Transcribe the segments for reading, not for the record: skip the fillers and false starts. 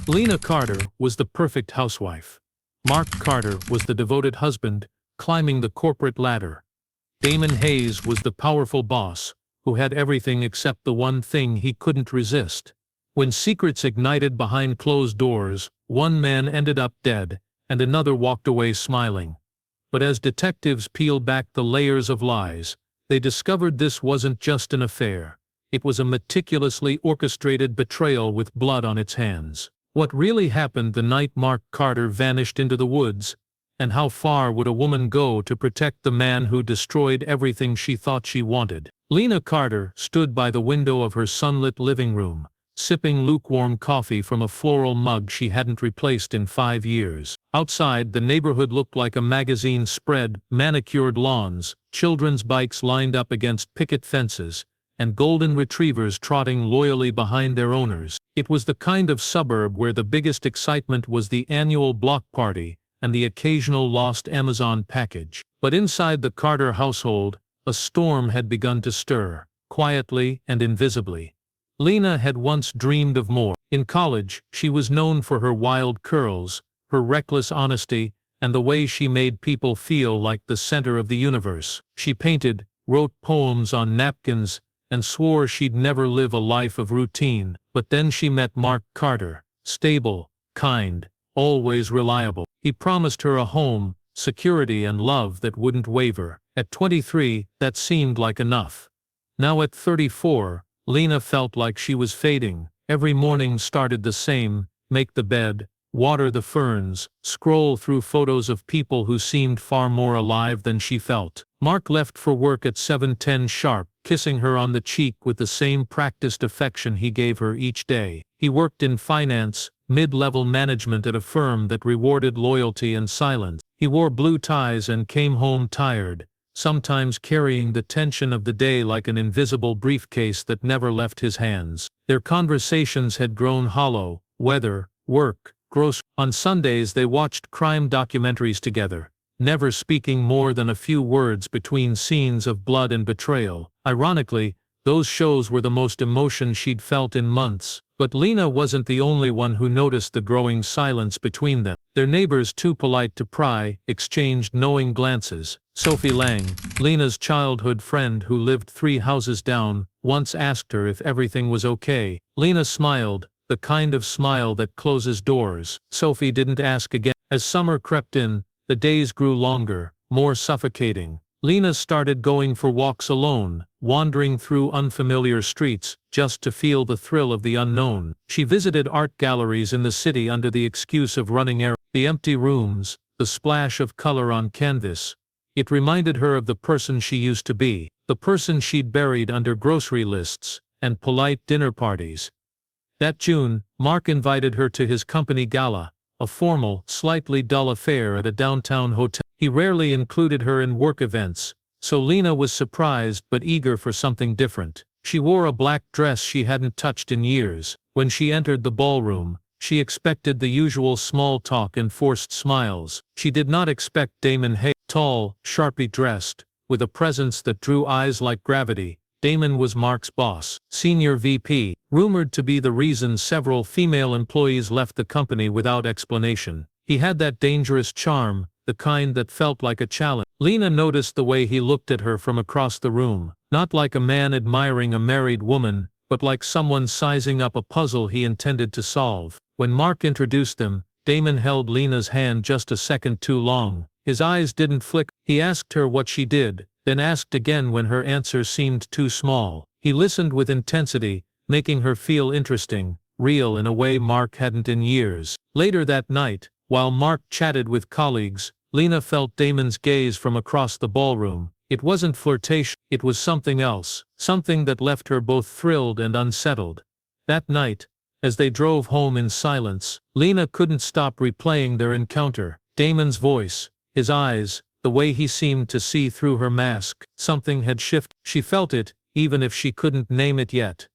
Lena Carter was the perfect housewife. Mark Carter was the devoted husband, climbing the corporate ladder. Damon Hayes was the powerful boss, who had everything except the one thing he couldn't resist. When secrets ignited behind closed doors, one man ended up dead, and another walked away smiling. But as detectives peeled back the layers of lies, they discovered this wasn't just an affair. It was a meticulously orchestrated betrayal with blood on its hands. What really happened the night Mark Carter vanished into the woods, and how far would a woman go to protect the man who destroyed everything she thought she wanted? Lena Carter stood by the window of her sunlit living room, sipping lukewarm coffee from a floral mug she hadn't replaced in 5 years. Outside, the neighborhood looked like a magazine spread, manicured lawns, children's bikes lined up against picket fences, and golden retrievers trotting loyally behind their owners. It was the kind of suburb where the biggest excitement was the annual block party and the occasional lost Amazon package. But inside the Carter household, a storm had begun to stir, quietly and invisibly. Lena had once dreamed of more. In college, she was known for her wild curls, her reckless honesty, and the way she made people feel like the center of the universe. She painted, wrote poems on napkins, and swore she'd never live a life of routine. But then she met Mark Carter, stable, kind, always reliable. He promised her a home, security and love that wouldn't waver. At 23, that seemed like enough. Now at 34, Lena felt like she was fading. Every morning started the same: make the bed, water the ferns, scroll through photos of people who seemed far more alive than she felt. Mark left for work at 7:10 sharp, kissing her on the cheek with the same practiced affection he gave her each day. He worked in finance, mid-level management at a firm that rewarded loyalty and silence. He wore blue ties and came home tired, sometimes carrying the tension of the day like an invisible briefcase that never left his hands. Their conversations had grown hollow: weather, work, groceries. On Sundays they watched crime documentaries together, never speaking more than a few words between scenes of blood and betrayal. Ironically, those shows were the most emotion she'd felt in months. But Lena wasn't the only one who noticed the growing silence between them. Their neighbors, too polite to pry, exchanged knowing glances. Sophie Lang, Lena's childhood friend who lived 3 houses down, once asked her if everything was okay. Lena smiled, the kind of smile that closes doors. Sophie didn't ask again. As summer crept in, the days grew longer, more suffocating. Lena started going for walks alone, wandering through unfamiliar streets, just to feel the thrill of the unknown. She visited art galleries in the city under the excuse of running errands. The empty rooms, the splash of color on canvas. It reminded her of the person she used to be, the person she'd buried under grocery lists and polite dinner parties. That June, Mark invited her to his company gala, a formal, slightly dull affair at a downtown hotel. He rarely included her in work events, so Lena was surprised but eager for something different. She wore a black dress she hadn't touched in years. When she entered the ballroom, she expected the usual small talk and forced smiles. She did not expect Damon Hayes. Tall, sharply dressed, with a presence that drew eyes like gravity, Damon was Mark's boss, senior VP, rumored to be the reason several female employees left the company without explanation. He had that dangerous charm, the kind that felt like a challenge. Lena noticed the way he looked at her from across the room, not like a man admiring a married woman, but like someone sizing up a puzzle he intended to solve. When Mark introduced them, Damon held Lena's hand just a second too long. His eyes didn't flicker. He asked her what she did, then asked again when her answer seemed too small. He listened with intensity, making her feel interesting, real in a way Mark hadn't in years. Later that night, while Mark chatted with colleagues, Lena felt Damon's gaze from across the ballroom. It wasn't flirtation, it was something else, something that left her both thrilled and unsettled. That night, as they drove home in silence, Lena couldn't stop replaying their encounter. Damon's voice, his eyes, the way he seemed to see through her mask. Something had shifted. She felt it, even if she couldn't name it yet.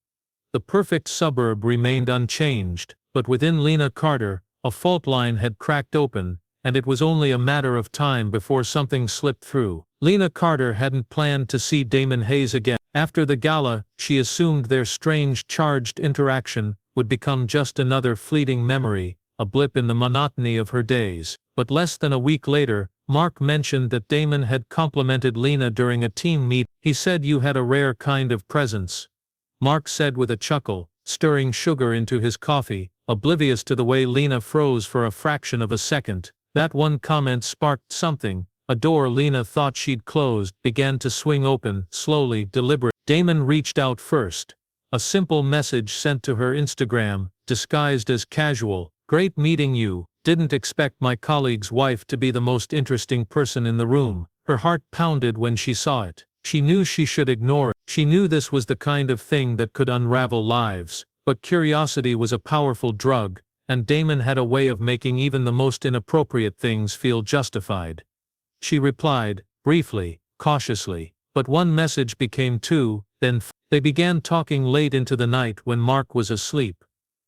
The perfect suburb remained unchanged, but within Lena Carter, a fault line had cracked open, and it was only a matter of time before something slipped through. Lena Carter hadn't planned to see Damon Hayes again. After the gala, she assumed their strange charged interaction would become just another fleeting memory, a blip in the monotony of her days. But less than a week later, Mark mentioned that Damon had complimented Lena during a team meet. He said you had a rare kind of presence. Mark said with a chuckle, stirring sugar into his coffee, oblivious to the way Lena froze for a fraction of a second. That one comment sparked something. A door Lena thought she'd closed began to swing open, slowly, deliberate. Damon reached out first. A simple message sent to her Instagram, disguised as casual. "Great meeting you. Didn't expect my colleague's wife to be the most interesting person in the room." Her heart pounded when she saw it. She knew she should ignore it. She knew this was the kind of thing that could unravel lives. But curiosity was a powerful drug, and Damon had a way of making even the most inappropriate things feel justified. She replied, briefly, cautiously. But one message became two, then they began talking late into the night when Mark was asleep.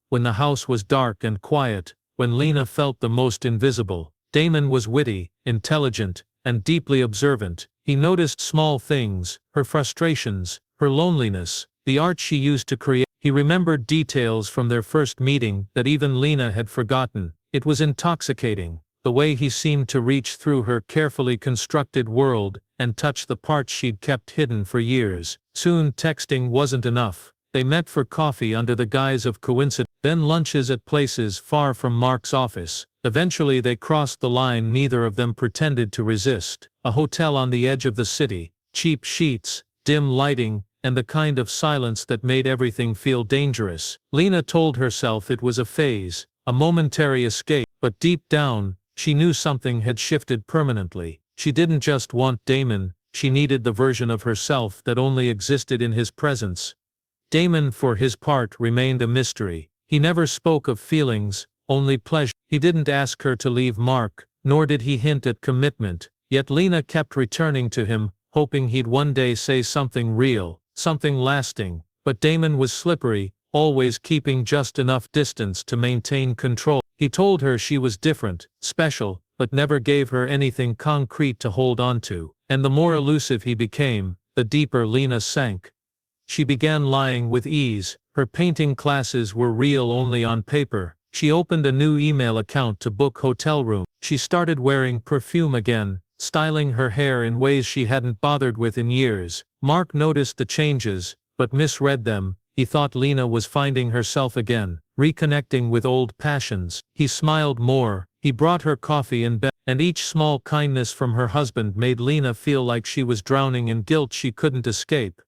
When the house was dark and quiet, when Lena felt the most invisible. Damon was witty, intelligent, and deeply observant. He noticed small things, her frustrations, her loneliness, the art she used to create. He remembered details from their first meeting that even Lena had forgotten. It was intoxicating, the way he seemed to reach through her carefully constructed world and touch the parts she'd kept hidden for years. Soon texting wasn't enough. They met for coffee under the guise of coincidence, then lunches at places far from Mark's office. Eventually they crossed the line neither of them pretended to resist. A hotel on the edge of the city, cheap sheets, dim lighting, and the kind of silence that made everything feel dangerous. Lena told herself it was a phase, a momentary escape, but deep down, she knew something had shifted permanently. She didn't just want Damon, she needed the version of herself that only existed in his presence. Damon, for his part, remained a mystery. He never spoke of feelings, only pleasure. He didn't ask her to leave Mark, nor did he hint at commitment, yet Lena kept returning to him, hoping he'd one day say something real, something lasting. But Damon was slippery, always keeping just enough distance to maintain control. He told her she was different, special, but never gave her anything concrete to hold on to. And the more elusive he became, the deeper Lena sank. She began lying with ease. Her painting classes were real only on paper. She opened a new email account to book hotel rooms. She started wearing perfume again, styling her hair in ways she hadn't bothered with in years. Mark noticed the changes, but misread them. He thought Lena was finding herself again, reconnecting with old passions. He smiled more. He brought her coffee in bed, and each small kindness from her husband made Lena feel like she was drowning in guilt she couldn't escape.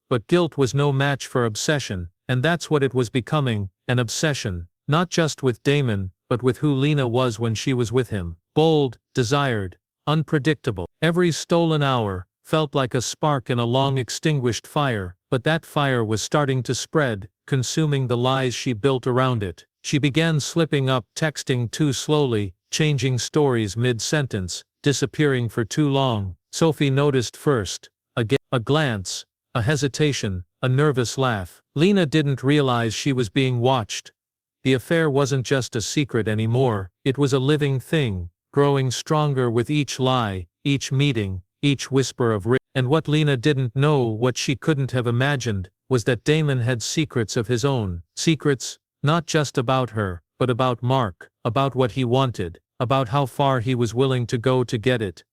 But guilt was no match for obsession, and that's what it was becoming, an obsession, not just with Damon, but with who Lena was when she was with him. Bold, desired, unpredictable. Every stolen hour felt like a spark in a long-extinguished fire, but that fire was starting to spread, consuming the lies she built around it. She began slipping up, texting too slowly, changing stories mid-sentence, disappearing for too long. Sophie noticed first. A glance, a hesitation, a nervous laugh. Lena didn't realize she was being watched. The affair wasn't just a secret anymore, it was a living thing, growing stronger with each lie, each meeting, each whisper of and what Lena didn't know, what she couldn't have imagined, was that Damon had secrets of his own. Secrets, not just about her, but about Mark, about what he wanted, about how far he was willing to go to get it.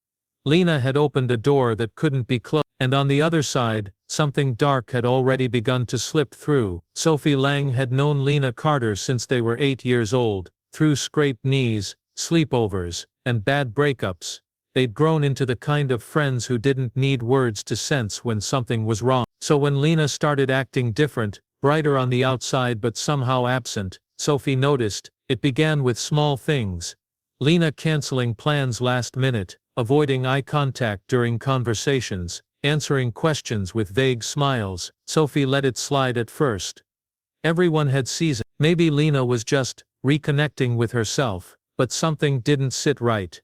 Lena had opened a door that couldn't be closed, and on the other side, something dark had already begun to slip through. Sophie Lang had known Lena Carter since they were 8 years old. Through scraped knees, sleepovers, and bad breakups, they'd grown into the kind of friends who didn't need words to sense when something was wrong. So when Lena started acting different, brighter on the outside but somehow absent, Sophie noticed. It began with small things. Lena canceling plans last minute, avoiding eye contact during conversations, answering questions with vague smiles. Sophie let it slide at first. Everyone had seasons. Maybe Lena was just reconnecting with herself, but something didn't sit right.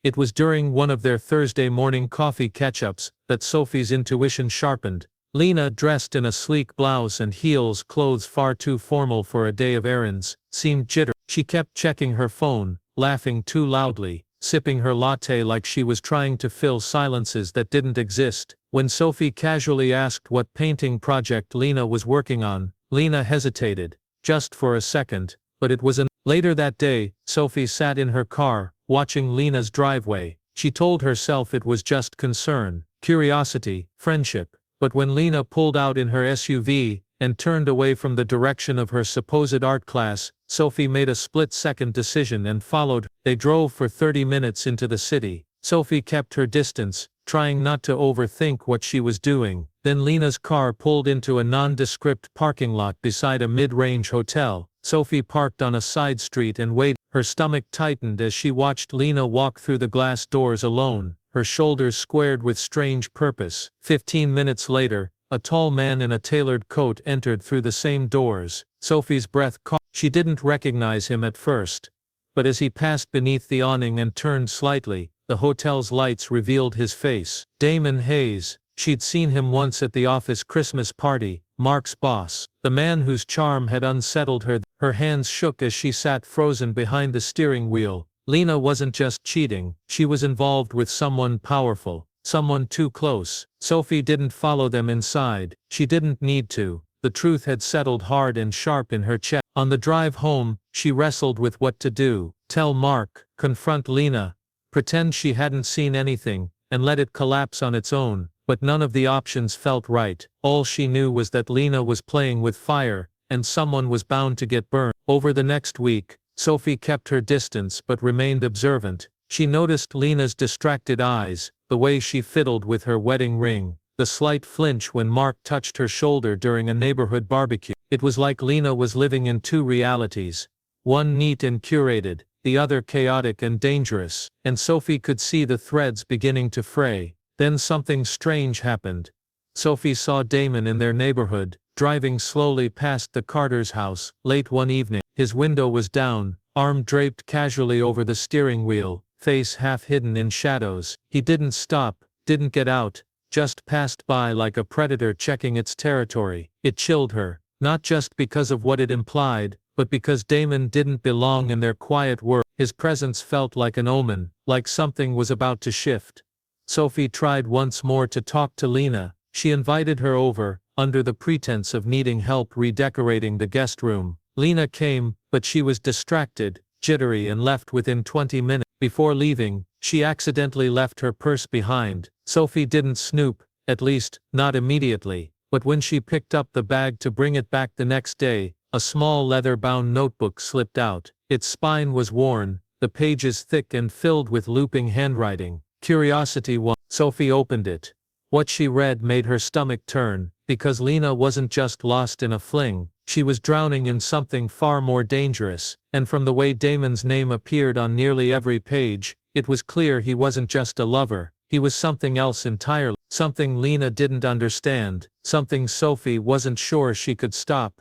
It was during one of their Thursday morning coffee catch-ups that Sophie's intuition sharpened. Lena, dressed in a sleek blouse and heels, clothes far too formal for a day of errands, seemed jittery. She kept checking her phone, laughing too loudly, sipping her latte like she was trying to fill silences that didn't exist. When Sophie casually asked what painting project Lena was working on, Lena hesitated, just for a second, but it was Later that day, Sophie sat in her car, watching Lena's driveway. She told herself it was just concern, curiosity, friendship. But when Lena pulled out in her SUV, and turned away from the direction of her supposed art class, Sophie made a split-second decision and followed. They drove for 30 minutes into the city. Sophie kept her distance, trying not to overthink what she was doing. Then Lena's car pulled into a nondescript parking lot beside a mid-range hotel. Sophie parked on a side street and waited. Her stomach tightened as she watched Lena walk through the glass doors alone, her shoulders squared with strange purpose. 15 minutes later, a tall man in a tailored coat entered through the same doors. Sophie's breath caught. She didn't recognize him at first. But as he passed beneath the awning and turned slightly, the hotel's lights revealed his face. Damon Hayes. She'd seen him once at the office Christmas party, Mark's boss. The man whose charm had unsettled her. Her hands shook as she sat frozen behind the steering wheel. Lena wasn't just cheating, she was involved with someone powerful, someone too close. Sophie didn't follow them inside. She didn't need to. The truth had settled hard and sharp in her chest. On the drive home, she wrestled with what to do. Tell Mark, confront Lena, pretend she hadn't seen anything, and let it collapse on its own. But none of the options felt right. All she knew was that Lena was playing with fire, and someone was bound to get burned. Over the next week, Sophie kept her distance but remained observant. She noticed Lena's distracted eyes, the way she fiddled with her wedding ring, the slight flinch when Mark touched her shoulder during a neighborhood barbecue. It was like Lena was living in two realities, one neat and curated, the other chaotic and dangerous, and Sophie could see the threads beginning to fray. Then something strange happened. Sophie saw Damon in their neighborhood, driving slowly past the Carter's house, late one evening. His window was down, arm draped casually over the steering wheel, face half hidden in shadows. He didn't stop, didn't get out, just passed by like a predator checking its territory. It chilled her, not just because of what it implied, but because Damon didn't belong in their quiet world. His presence felt like an omen, like something was about to shift. Sophie tried once more to talk to Lena. She invited her over, under the pretense of needing help redecorating the guest room. Lena came, but she was distracted, jittery, and left within 20 minutes. Before leaving, she accidentally left her purse behind. Sophie didn't snoop, at least, not immediately, but when she picked up the bag to bring it back the next day, a small leather-bound notebook slipped out. Its spine was worn, the pages thick and filled with looping handwriting. Curiosity won. Sophie opened it. What she read made her stomach turn, because Lena wasn't just lost in a fling, she was drowning in something far more dangerous, and from the way Damon's name appeared on nearly every page, it was clear he wasn't just a lover, he was something else entirely, something Lena didn't understand, something Sophie wasn't sure she could stop.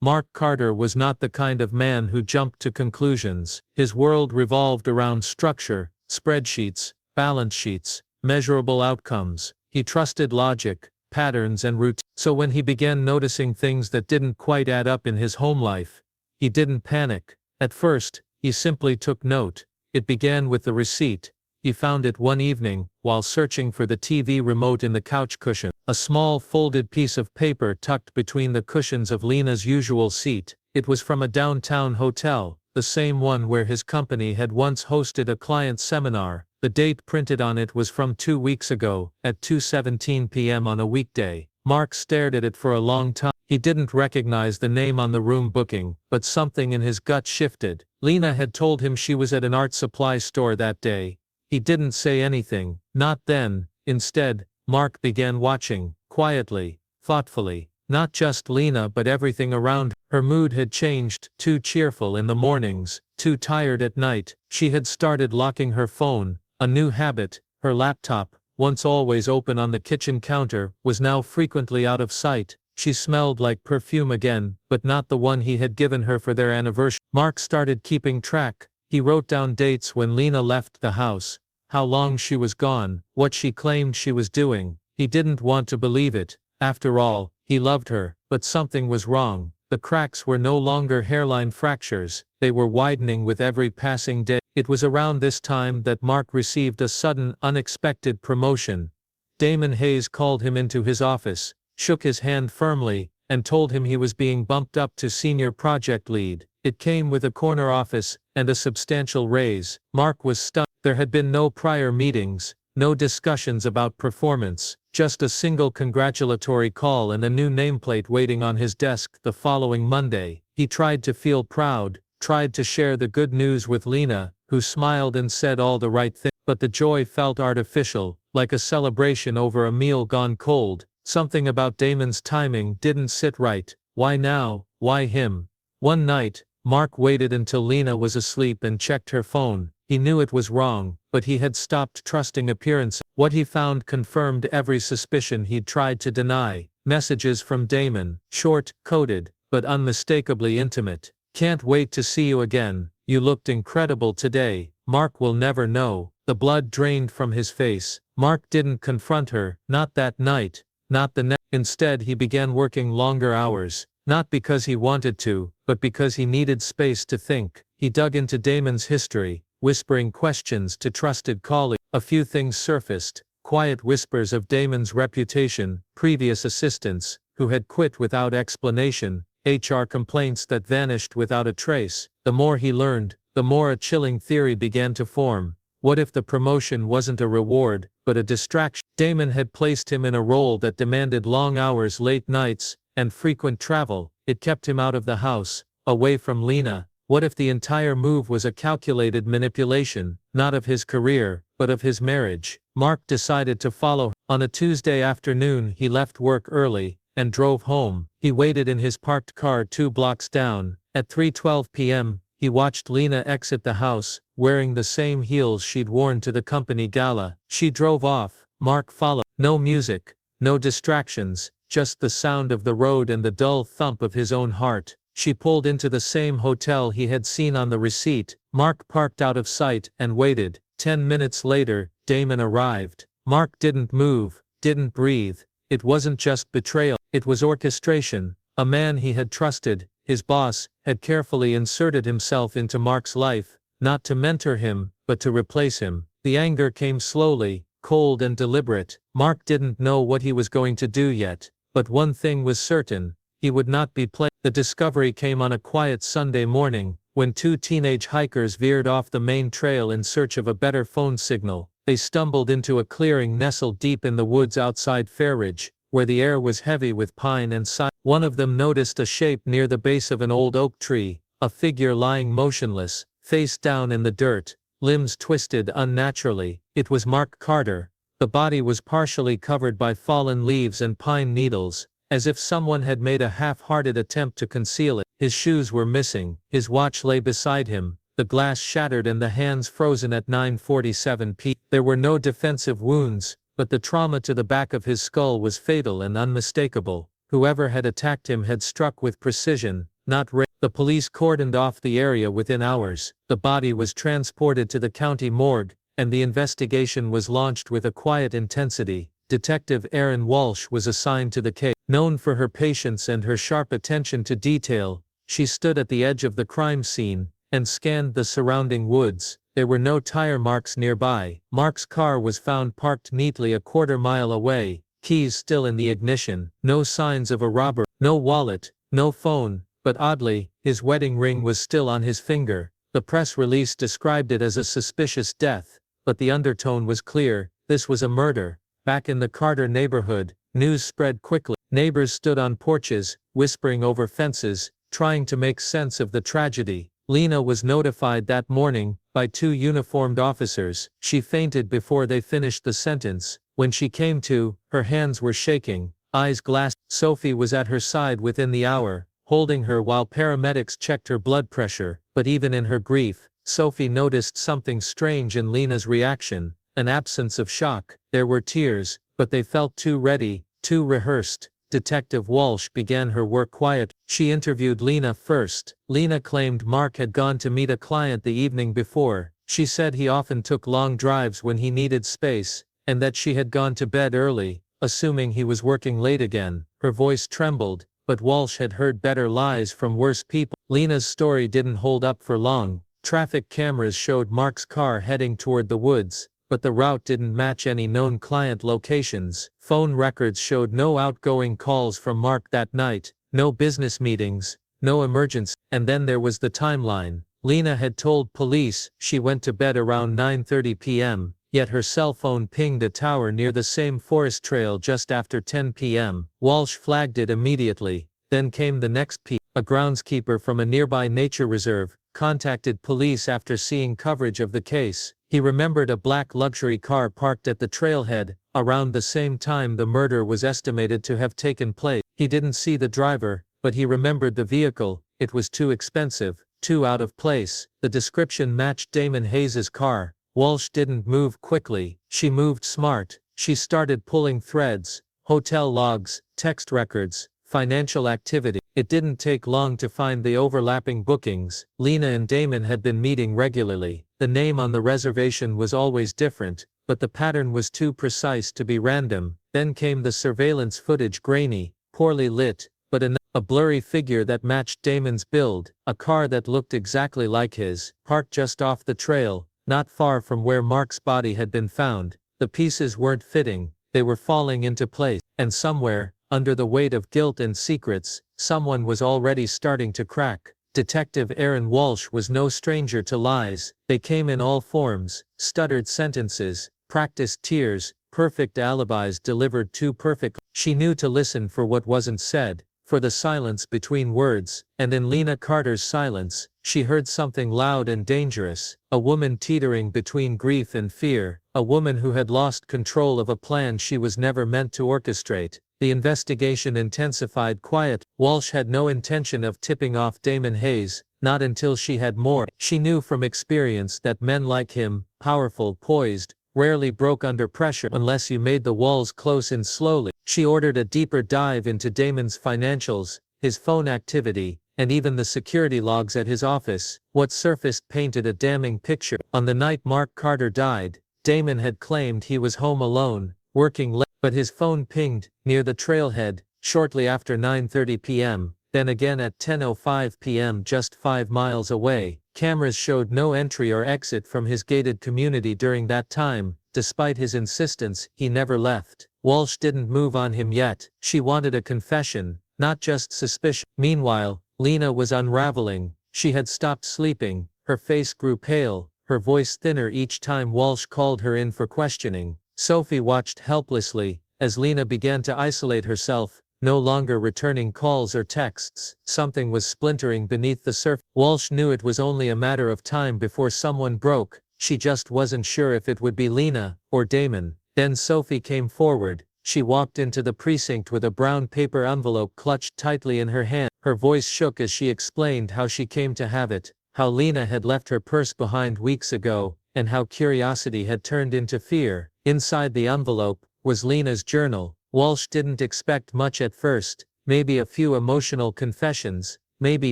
Mark Carter was not the kind of man who jumped to conclusions. His world revolved around structure, spreadsheets, balance sheets, measurable outcomes. He trusted logic, patterns and routine. So when he began noticing things that didn't quite add up in his home life, he didn't panic. At first, he simply took note. It began with the receipt. He found it one evening, while searching for the TV remote in the couch cushion. A small folded piece of paper tucked between the cushions of Lena's usual seat. It was from a downtown hotel, the same one where his company had once hosted a client seminar. The date printed on it was from 2 weeks ago, at 2:17 p.m. on a weekday. Mark stared at it for a long time. He didn't recognize the name on the room booking, but something in his gut shifted. Lena had told him she was at an art supply store that day. He didn't say anything, not then. Instead, Mark began watching, quietly, thoughtfully, not just Lena but everything around her. Her mood had changed, too cheerful in the mornings, too tired at night. She had started locking her phone, a new habit. Her laptop, once always open on the kitchen counter, was now frequently out of sight. She smelled like perfume again, but not the one he had given her for their anniversary. Mark started keeping track. He wrote down dates when Lena left the house, how long she was gone, what she claimed she was doing. He didn't want to believe it. After all, he loved her, but something was wrong. The cracks were no longer hairline fractures, they were widening with every passing day. It was around this time that Mark received a sudden, unexpected promotion. Damon Hayes called him into his office, shook his hand firmly, and told him he was being bumped up to senior project lead. It came with a corner office and a substantial raise. Mark was stunned. There had been no prior meetings, no discussions about performance, just a single congratulatory call and a new nameplate waiting on his desk the following Monday. He tried to feel proud, tried to share the good news with Lena, who smiled and said all the right things, but the joy felt artificial, like a celebration over a meal gone cold. Something about Damon's timing didn't sit right. Why now? Why him? One night, Mark waited until Lena was asleep and checked her phone. He knew it was wrong, but he had stopped trusting appearances. What he found confirmed every suspicion he'd tried to deny. Messages from Damon, short, coded, but unmistakably intimate. "Can't wait to see you again. You looked incredible today." Mark will never know. The blood drained from his face. Mark didn't confront her, not that night, not the next. Instead he began working longer hours, not because he wanted to, but because he needed space to think. He dug into Damon's history, whispering questions to trusted colleagues. A few things surfaced, quiet whispers of Damon's reputation, previous assistants, who had quit without explanation, HR complaints that vanished without a trace. The more he learned, the more a chilling theory began to form. What if the promotion wasn't a reward, but a distraction? Damon had placed him in a role that demanded long hours, late nights, and frequent travel. It kept him out of the house, away from Lena. What if the entire move was a calculated manipulation, not of his career, but of his marriage? Mark decided to follow. On a Tuesday afternoon he left work early, and drove home. He waited in his parked car 2 blocks down. At 3:12 p.m., he watched Lena exit the house, wearing the same heels she'd worn to the company gala. She drove off. Mark followed. No music, no distractions, just the sound of the road and the dull thump of his own heart. She pulled into the same hotel he had seen on the receipt. Mark parked out of sight and waited. 10 minutes later, Damon arrived. Mark didn't move, didn't breathe. It wasn't just betrayal, it was orchestration. A man he had trusted, his boss, had carefully inserted himself into Mark's life, not to mentor him, but to replace him. The anger came slowly, cold and deliberate. Mark didn't know what he was going to do yet, but one thing was certain, he would not be played. The discovery came on a quiet Sunday morning, when 2 teenage hikers veered off the main trail in search of a better phone signal. They stumbled into a clearing nestled deep in the woods outside Fairridge, where the air was heavy with pine and silence. One of them noticed a shape near the base of an old oak tree, a figure lying motionless, face down in the dirt, limbs twisted unnaturally. It was Mark Carter. The body was partially covered by fallen leaves and pine needles, as if someone had made a half-hearted attempt to conceal it. His shoes were missing, his watch lay beside him, the glass shattered and the hands frozen at 9:47 p.m. There were no defensive wounds, but the trauma to the back of his skull was fatal and unmistakable. Whoever had attacked him had struck with precision, not rare. The police cordoned off the area within hours. The body was transported to the county morgue, and the investigation was launched with a quiet intensity. Detective Erin Walsh was assigned to the case. Known for her patience and her sharp attention to detail, she stood at the edge of the crime scene, and scanned the surrounding woods. There were no tire marks nearby. Mark's car was found parked neatly a quarter-mile away, keys still in the ignition. No signs of a robber, no wallet, no phone, but oddly, his wedding ring was still on his finger. The press release described it as a suspicious death, but the undertone was clear: this was a murder. Back in the Carter neighborhood, news spread quickly. Neighbors stood on porches, whispering over fences, trying to make sense of the tragedy. Lena was notified that morning, by 2 uniformed officers. She fainted before they finished the sentence. When she came to, her hands were shaking, eyes glassed. Sophie was at her side within the hour, holding her while paramedics checked her blood pressure. But even in her grief, Sophie noticed something strange in Lena's reaction, an absence of shock. There were tears, but they felt too ready, too rehearsed. Detective Walsh began her work quiet. She interviewed Lena first. Lena claimed Mark had gone to meet a client the evening before. She said he often took long drives when he needed space, and that she had gone to bed early, assuming he was working late again. Her voice trembled, but Walsh had heard better lies from worse people. Lena's story didn't hold up for long. Traffic cameras showed Mark's car heading toward the woods, but the route didn't match any known client locations. Phone records showed no outgoing calls from Mark that night, no business meetings, no emergency. And then there was the timeline. Lena had told police she went to bed around 9:30 p.m., yet her cell phone pinged a tower near the same forest trail just after 10 p.m. Walsh flagged it immediately. Then came the next piece. A groundskeeper from a nearby nature reserve contacted police after seeing coverage of the case. He remembered a black luxury car parked at the trailhead, around the same time the murder was estimated to have taken place. He didn't see the driver, but he remembered the vehicle. It was too expensive, too out of place. The description matched Damon Hayes' car. Walsh didn't move quickly. She moved smart. She started pulling threads, hotel logs, text records, financial activity. It didn't take long to find the overlapping bookings. Lena and Damon had been meeting regularly. The name on the reservation was always different, but the pattern was too precise to be random. Then came the surveillance footage, grainy, poorly lit, but a blurry figure that matched Damon's build, a car that looked exactly like his, parked just off the trail, not far from where Mark's body had been found. The pieces weren't fitting, they were falling into place, and somewhere, under the weight of guilt and secrets, someone was already starting to crack. Detective Erin Walsh was no stranger to lies. They came in all forms: stuttered sentences, practiced tears, perfect alibis delivered too perfectly. She knew to listen for what wasn't said, for the silence between words, and in Lena Carter's silence, she heard something loud and dangerous, a woman teetering between grief and fear, a woman who had lost control of a plan she was never meant to orchestrate. The investigation intensified quiet. Walsh had no intention of tipping off Damon Hayes, not until she had more. She knew from experience that men like him, powerful, poised, rarely broke under pressure unless you made the walls close in slowly. She ordered a deeper dive into Damon's financials, his phone activity, and even the security logs at his office. What surfaced painted a damning picture. On the night Mark Carter died, Damon had claimed he was home alone, working late, but his phone pinged near the trailhead shortly after 9:30 p.m., then again at 10:05 p.m. just 5 miles away. Cameras showed no entry or exit from his gated community during that time. Despite his insistence, he never left. Walsh didn't move on him yet. She wanted a confession, not just suspicion. Meanwhile, Lena was unraveling. She had stopped sleeping. Her face grew pale, her voice thinner each time Walsh called her in for questioning. Sophie watched helplessly as Lena began to isolate herself, no longer returning calls or texts. Something was splintering beneath the surface. Walsh knew it was only a matter of time before someone broke. She just wasn't sure if it would be Lena or Damon. Then Sophie came forward. She walked into the precinct with a brown paper envelope clutched tightly in her hand. Her voice shook as she explained how she came to have it, how Lena had left her purse behind weeks ago, and how curiosity had turned into fear. Inside the envelope was Lena's journal. Walsh didn't expect much at first, maybe a few emotional confessions, maybe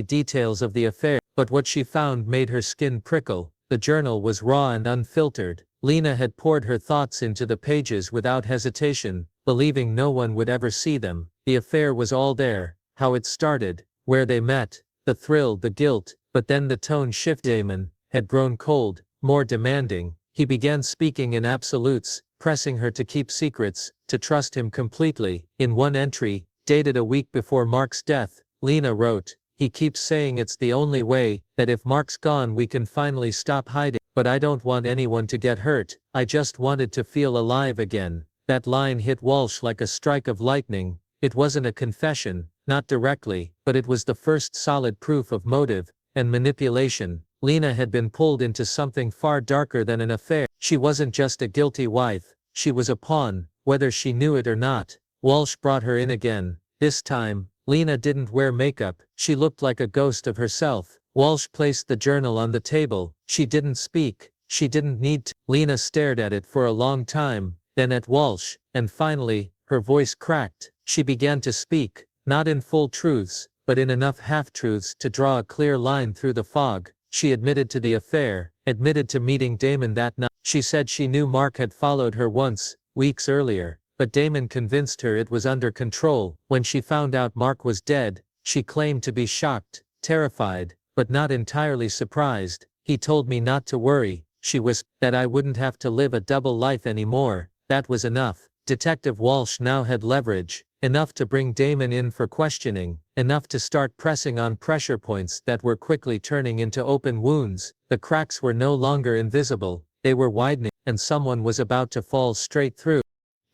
details of the affair, but what she found made her skin prickle. The journal was raw and unfiltered. Lena had poured her thoughts into the pages without hesitation, believing no one would ever see them. The affair was all there, how it started, where they met, the thrill, the guilt, but then the tone shifted. Damon had grown cold, more demanding. He began speaking in absolutes, pressing her to keep secrets, to trust him completely. In one entry, dated a week before Mark's death, Lena wrote, "He keeps saying it's the only way, that if Mark's gone we can finally stop hiding. But I don't want anyone to get hurt. I just wanted to feel alive again." That line hit Walsh like a strike of lightning. It wasn't a confession, not directly, but it was the first solid proof of motive and manipulation. Lena had been pulled into something far darker than an affair. She wasn't just a guilty wife, she was a pawn, whether she knew it or not. Walsh brought her in again. This time, Lena didn't wear makeup. She looked like a ghost of herself. Walsh placed the journal on the table. She didn't speak. She didn't need to. Lena stared at it for a long time, then at Walsh, and finally, her voice cracked. She began to speak, not in full truths, but in enough half-truths to draw a clear line through the fog. She admitted to the affair, admitted to meeting Damon that night. She said she knew Mark had followed her once, weeks earlier, but Damon convinced her it was under control. When she found out Mark was dead, she claimed to be shocked, terrified, but not entirely surprised. He told me not to worry, she whispered, that I wouldn't have to live a double life anymore. That was enough. Detective Walsh now had leverage, enough to bring Damon in for questioning, enough to start pressing on pressure points that were quickly turning into open wounds. The cracks were no longer invisible, they were widening, and someone was about to fall straight through.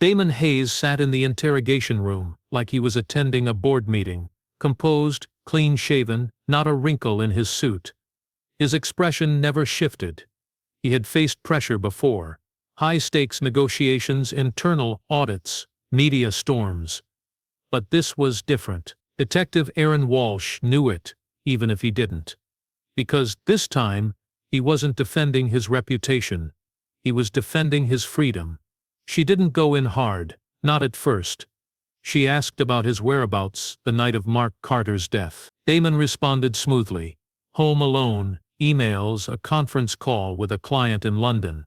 Damon Hayes sat in the interrogation room, like he was attending a board meeting, composed, clean-shaven, not a wrinkle in his suit. His expression never shifted. He had faced pressure before. High-stakes negotiations, internal audits, media storms. But this was different. Detective Erin Walsh knew it, even if he didn't. Because this time, he wasn't defending his reputation. He was defending his freedom. She didn't go in hard, not at first. She asked about his whereabouts the night of Mark Carter's death. Damon responded smoothly. Home alone, emails, a conference call with a client in London.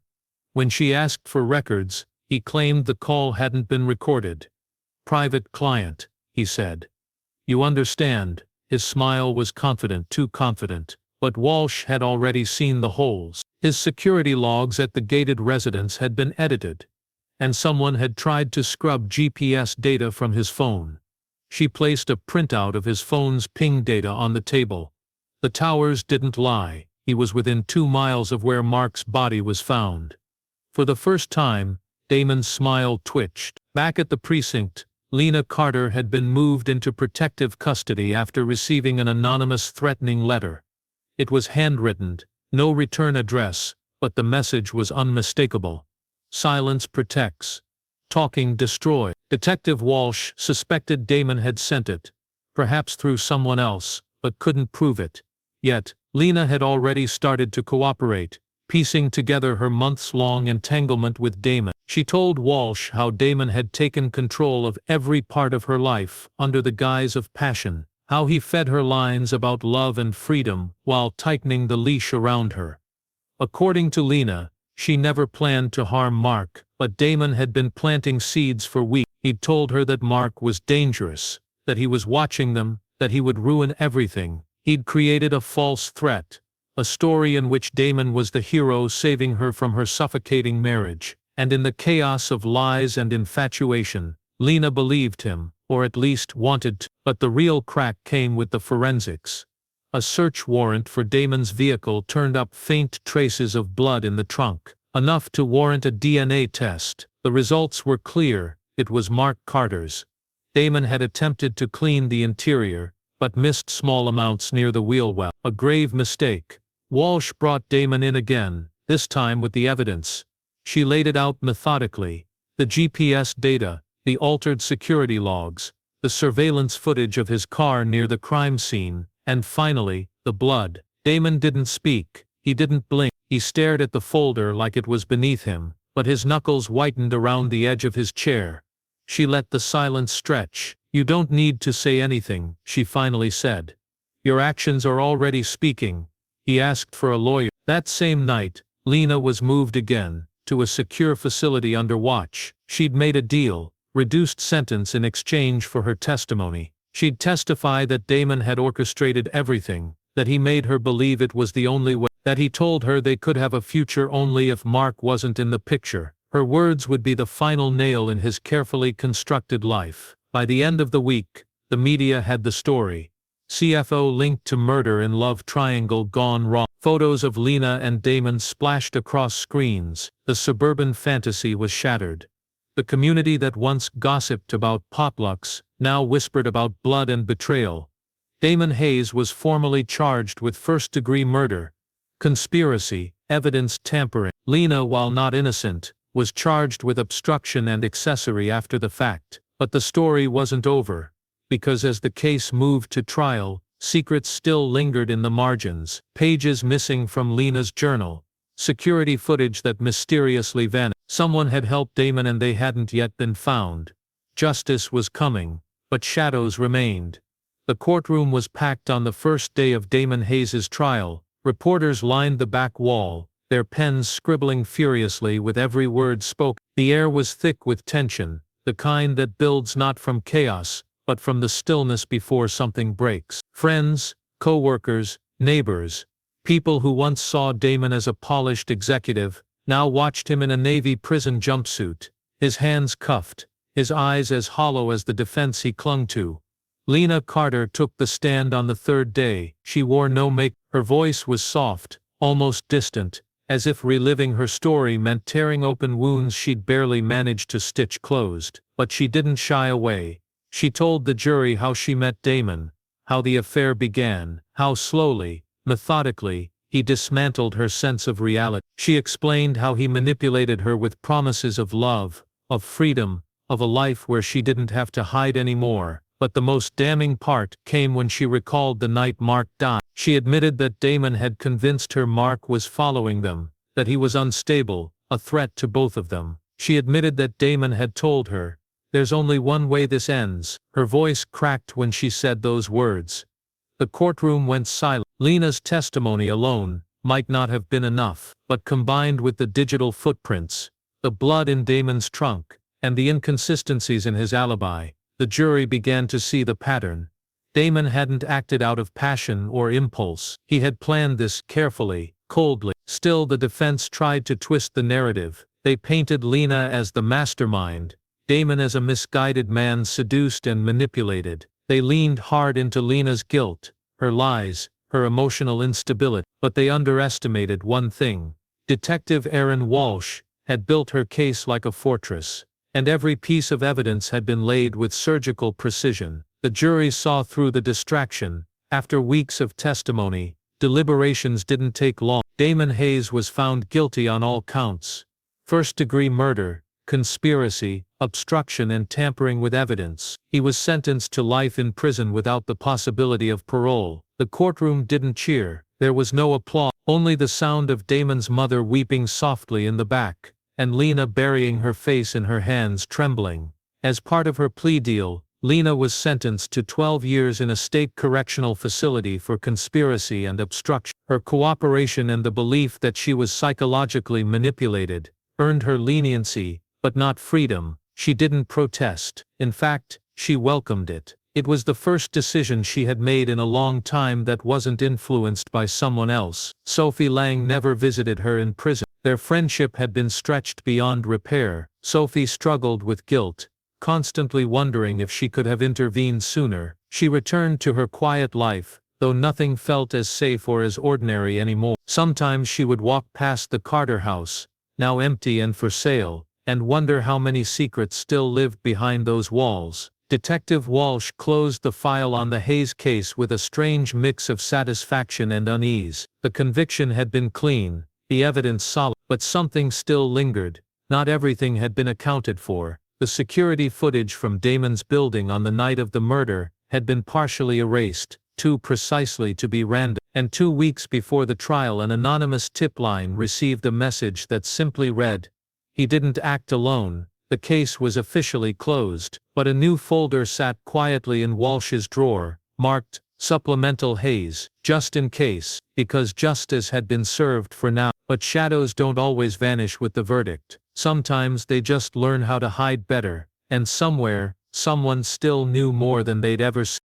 When she asked for records, he claimed the call hadn't been recorded. Private client, he said. You understand, his smile was confident, too confident, but Walsh had already seen the holes. His security logs at the gated residence had been edited, and someone had tried to scrub GPS data from his phone. She placed a printout of his phone's ping data on the table. The towers didn't lie, he was within 2 miles of where Mark's body was found. For the first time, Damon's smile twitched. Back at the precinct, Lena Carter had been moved into protective custody after receiving an anonymous threatening letter. It was handwritten, no return address, but the message was unmistakable. Silence protects. Talking destroys. Detective Walsh suspected Damon had sent it, perhaps through someone else, but couldn't prove it. Yet, Lena had already started to cooperate, piecing together her months-long entanglement with Damon. She told Walsh how Damon had taken control of every part of her life under the guise of passion, how he fed her lines about love and freedom while tightening the leash around her. According to Lena, she never planned to harm Mark, but Damon had been planting seeds for weeks. He'd told her that Mark was dangerous, that he was watching them, that he would ruin everything. He'd created a false threat, a story in which Damon was the hero saving her from her suffocating marriage. And in the chaos of lies and infatuation, Lena believed him, or at least wanted to. But the real crack came with the forensics. A search warrant for Damon's vehicle turned up faint traces of blood in the trunk, enough to warrant a DNA test. The results were clear, it was Mark Carter's. Damon had attempted to clean the interior, but missed small amounts near the wheel well. A grave mistake. Walsh brought Damon in again, this time with the evidence. She laid it out methodically. The GPS data, the altered security logs, the surveillance footage of his car near the crime scene, and finally, the blood. Damon didn't speak, he didn't blink. He stared at the folder like it was beneath him, but his knuckles whitened around the edge of his chair. She let the silence stretch. You don't need to say anything, she finally said. Your actions are already speaking. He asked for a lawyer. That same night, Lena was moved again, to a secure facility under watch. She'd made a deal, reduced sentence in exchange for her testimony. She'd testify that Damon had orchestrated everything, that he made her believe it was the only way, that he told her they could have a future only if Mark wasn't in the picture. Her words would be the final nail in his carefully constructed life. By the end of the week, the media had the story. CFO linked to murder in love triangle gone wrong. Photos of Lena and Damon splashed across screens. The suburban fantasy was shattered. The community that once gossiped about potlucks now whispered about blood and betrayal. Damon Hayes was formally charged with first-degree murder, conspiracy, evidence tampering. Lena, while not innocent, was charged with obstruction and accessory after the fact. But the story wasn't over, because as the case moved to trial, secrets still lingered in the margins. Pages missing from Lena's journal, security footage that mysteriously vanished. Someone had helped Damon and they hadn't yet been found. Justice was coming, but shadows remained. The courtroom was packed on the first day of Damon Hayes' trial. Reporters lined the back wall, their pens scribbling furiously with every word spoken. The air was thick with tension, the kind that builds not from chaos, but from the stillness before something breaks. Friends, co-workers, neighbors, People who once saw Damon as a polished executive, now watched him in a Navy prison jumpsuit, his hands cuffed, his eyes as hollow as the defense he clung to. Lena Carter took the stand on the third day. She wore no makeup. Her voice was soft, almost distant, as if reliving her story meant tearing open wounds she'd barely managed to stitch closed. But she didn't shy away. She told the jury how she met Damon, how the affair began, how slowly, methodically, he dismantled her sense of reality. She explained how he manipulated her with promises of love, of freedom, of a life where she didn't have to hide anymore. But the most damning part came when she recalled the night Mark died. She admitted that Damon had convinced her Mark was following them, that he was unstable, a threat to both of them. She admitted that Damon had told her, "There's only one way this ends." Her voice cracked when she said those words. The courtroom went silent. Lena's testimony alone might not have been enough, but combined with the digital footprints, the blood in Damon's trunk, and the inconsistencies in his alibi, the jury began to see the pattern. Damon hadn't acted out of passion or impulse. He had planned this carefully, coldly. Still, the defense tried to twist the narrative. They painted Lena as the mastermind, Damon as a misguided man seduced and manipulated. They leaned hard into Lena's guilt, her lies, her emotional instability. But they underestimated one thing. Detective Erin Walsh had built her case like a fortress, and every piece of evidence had been laid with surgical precision. The jury saw through the distraction. After weeks of testimony, deliberations didn't take long. Damon Hayes was found guilty on all counts: first-degree murder, conspiracy, obstruction, and tampering with evidence. He was sentenced to life in prison without the possibility of parole. The courtroom didn't cheer. There was no applause, only the sound of Damon's mother weeping softly in the back, and Lena burying her face in her hands, trembling. As part of her plea deal, Lena was sentenced to 12 years in a state correctional facility for conspiracy and obstruction. Her cooperation and the belief that she was psychologically manipulated earned her leniency, but not freedom. She didn't protest. In fact, she welcomed it. It was the first decision she had made in a long time that wasn't influenced by someone else. Sophie Lang never visited her in prison. Their friendship had been stretched beyond repair. Sophie struggled with guilt, constantly wondering if she could have intervened sooner. She returned to her quiet life, though nothing felt as safe or as ordinary anymore. Sometimes she would walk past the Carter house, now empty and for sale, and wonder how many secrets still lived behind those walls. Detective Walsh closed the file on the Hayes case with a strange mix of satisfaction and unease. The conviction had been clean, the evidence solid, but something still lingered. Not everything had been accounted for. The security footage from Damon's building on the night of the murder had been partially erased, too precisely to be random. And 2 weeks before the trial, an anonymous tip line received a message that simply read, "He didn't act alone." The case was officially closed, but a new folder sat quietly in Walsh's drawer, marked "Supplemental Hayes," just in case, because justice had been served for now. But shadows don't always vanish with the verdict. Sometimes they just learn how to hide better, and somewhere, someone still knew more than they'd ever seen.